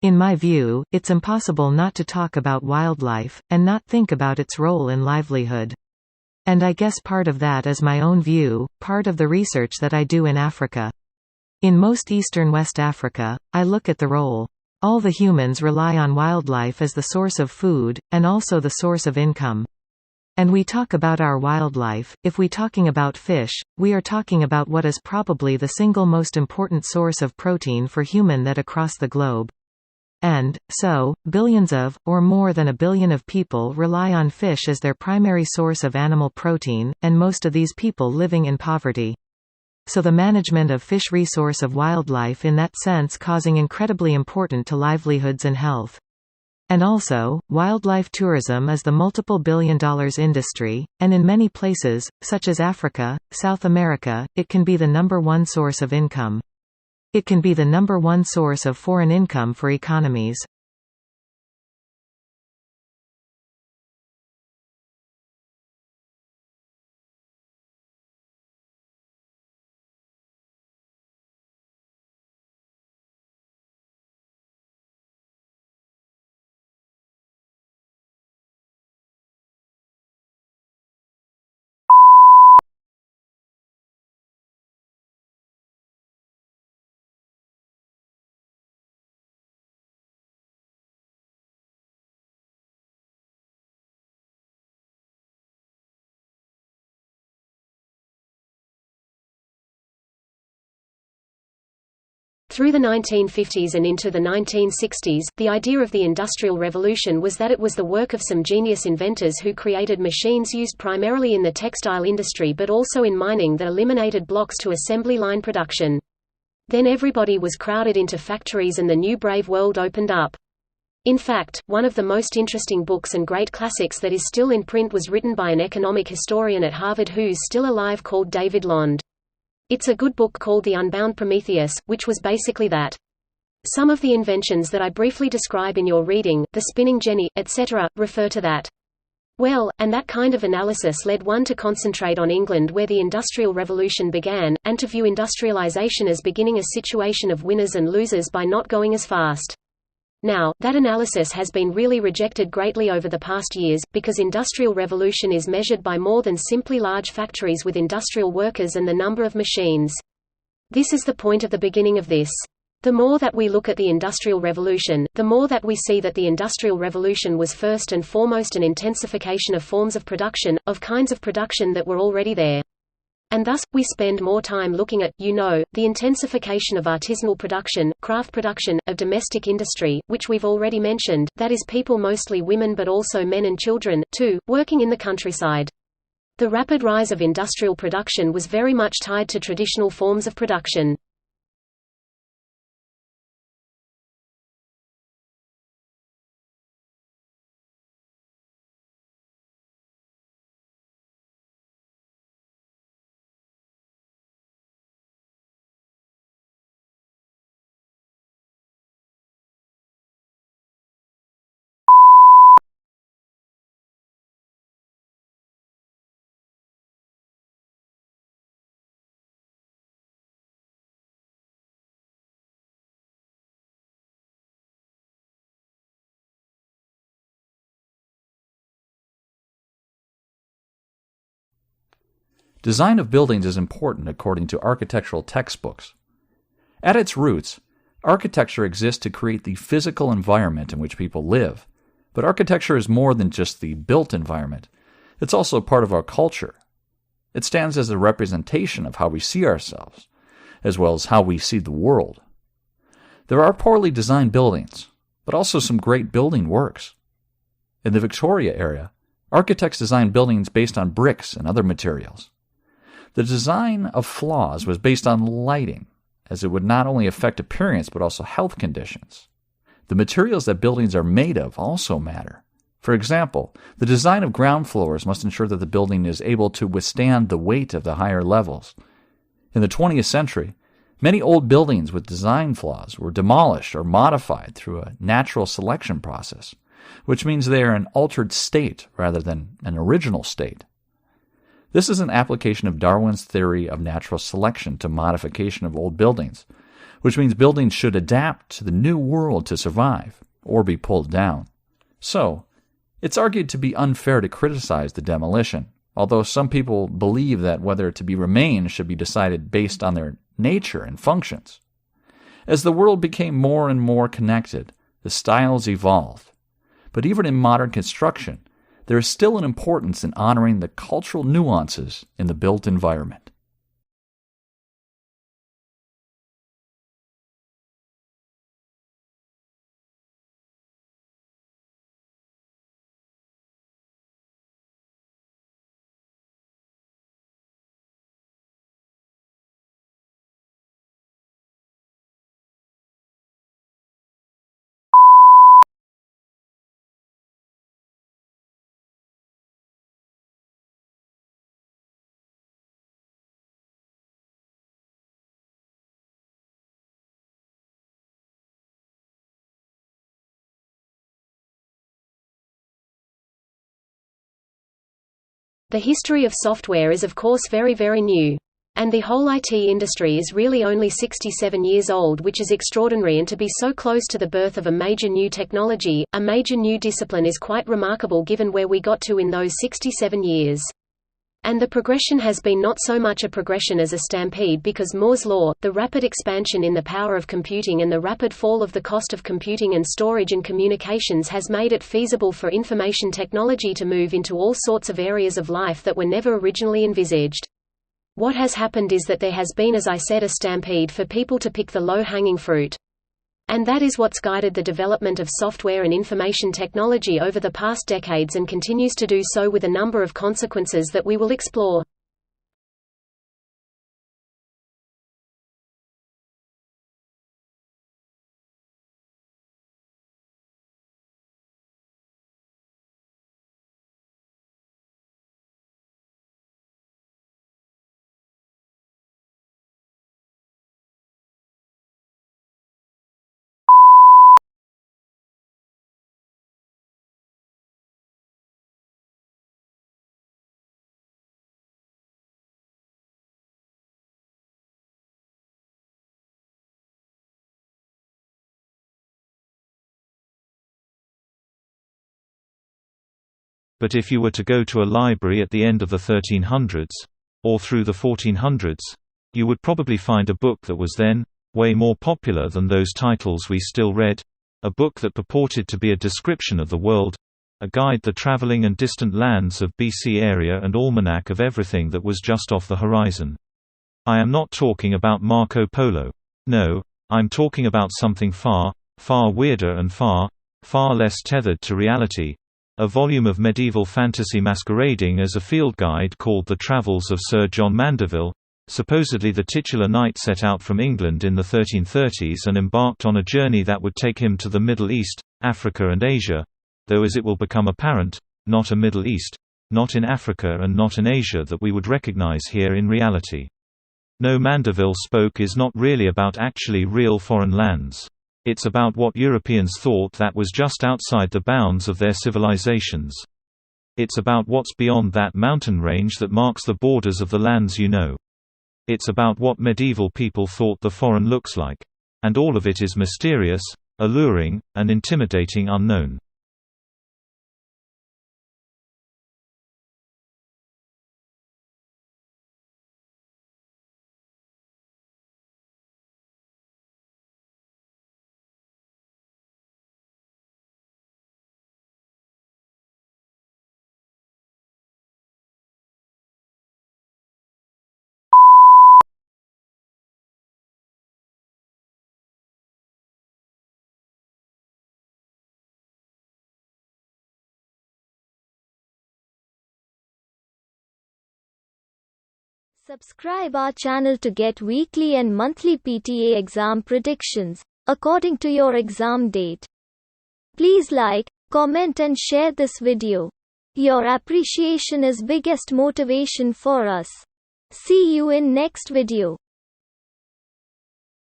In my view, it's impossible not to talk about wildlife, and not think about its role in livelihood. And I guess part of that is my own view, part of the research that I do in Africa. In most eastern West Africa, I look at the role. All the humans rely on wildlife as the source of food, and also the source of income. And we talk about our wildlife. If we talking about fish, we are talking about what is probably the single most important source of protein for human that across the globe. And, so, billions of, or more than a billion of people rely on fish as their primary source of animal protein, and most of these people living in poverty. So the management of fish resource of wildlife in that sense causing incredibly important to livelihoods and health. And also, wildlife tourism is the multiple billion dollars industry, and in many places, such as Africa, South America, it can be the #1 source of income. It can be the #1 source of foreign income for economies. Through the 1950s and into the 1960s, the idea of the Industrial Revolution was that it was the work of some genius inventors who created machines used primarily in the textile industry but also in mining that eliminated blocks to assembly line production. Then everybody was crowded into factories and the new brave world opened up. In fact, one of the most interesting books and great classics that is still in print was written by an economic historian at Harvard who's still alive called David Lond. It's a good book called The Unbound Prometheus, which was basically that. Some of the inventions that I briefly describe in your reading, the spinning jenny, etc., refer to that. Well, and that kind of analysis led one to concentrate on England where the Industrial Revolution began, and to view industrialization as beginning a situation of winners and losers by not going as fast. Now, that analysis has been really rejected greatly over the past years, because Industrial Revolution is measured by more than simply large factories with industrial workers and the number of machines. This is the point of the beginning of this. The more that we look at the Industrial Revolution, the more that we see that the Industrial Revolution was first and foremost an intensification of forms of production, of kinds of production that were already there. And thus, we spend more time looking at, the intensification of artisanal production, craft production, of domestic industry, which we've already mentioned, that is people mostly women but also men and children, too, working in the countryside. The rapid rise of industrial production was very much tied to traditional forms of production. Design of buildings is important according to architectural textbooks. At its roots, architecture exists to create the physical environment in which people live, but architecture is more than just the built environment. It's also part of our culture. It stands as a representation of how we see ourselves, as well as how we see the world. There are poorly designed buildings, but also some great building works. In the Victoria area, architects designed buildings based on bricks and other materials. The design of flaws was based on lighting, as it would not only affect appearance but also health conditions. The materials that buildings are made of also matter. For example, the design of ground floors must ensure that the building is able to withstand the weight of the higher levels. In the 20th century, many old buildings with design flaws were demolished or modified through a natural selection process, which means they are an altered state rather than an original state. This is an application of Darwin's theory of natural selection to modification of old buildings, which means buildings should adapt to the new world to survive or be pulled down. So, it's argued to be unfair to criticize the demolition, although some people believe that whether to be remain should be decided based on their nature and functions. As the world became more and more connected, the styles evolved. But even in modern construction, there is still an importance in honoring the cultural nuances in the built environment. The history of software is of course very new. And the whole IT industry is really only 67 years old, which is extraordinary, and to be so close to the birth of a major new technology, a major new discipline, is quite remarkable given where we got to in those 67 years. And the progression has been not so much a progression as a stampede, because Moore's law, the rapid expansion in the power of computing and the rapid fall of the cost of computing and storage and communications has made it feasible for information technology to move into all sorts of areas of life that were never originally envisaged. What has happened is that there has been, as I said, a stampede for people to pick the low-hanging fruit. And that is what's guided the development of software and information technology over the past decades, and continues to do so, with a number of consequences that we will explore. But if you were to go to a library at the end of the 1300s, or through the 1400s, you would probably find a book that was then way more popular than those titles we still read, a book that purported to be a description of the world, a guide the traveling and distant lands of BC area, and almanac of everything that was just off the horizon. I am not talking about Marco Polo. No, I'm talking about something far weirder and far less tethered to reality. A volume of medieval fantasy masquerading as a field guide called The Travels of Sir John Mandeville. Supposedly the titular knight set out from England in the 1330s and embarked on a journey that would take him to the Middle East, Africa and Asia, though as it will become apparent, not a Middle East, not in Africa and not in Asia that we would recognize here in reality. No, Mandeville spoke is not really about actually real foreign lands. It's about what Europeans thought that was just outside the bounds of their civilizations. It's about what's beyond that mountain range that marks the borders of the lands you know. It's about what medieval people thought the foreign looks like. And all of it is mysterious, alluring, and intimidating unknown. Subscribe our channel to get weekly and monthly PTA exam predictions, according to your exam date. Please like, comment and share this video. Your appreciation is biggest motivation for us. See you in next video.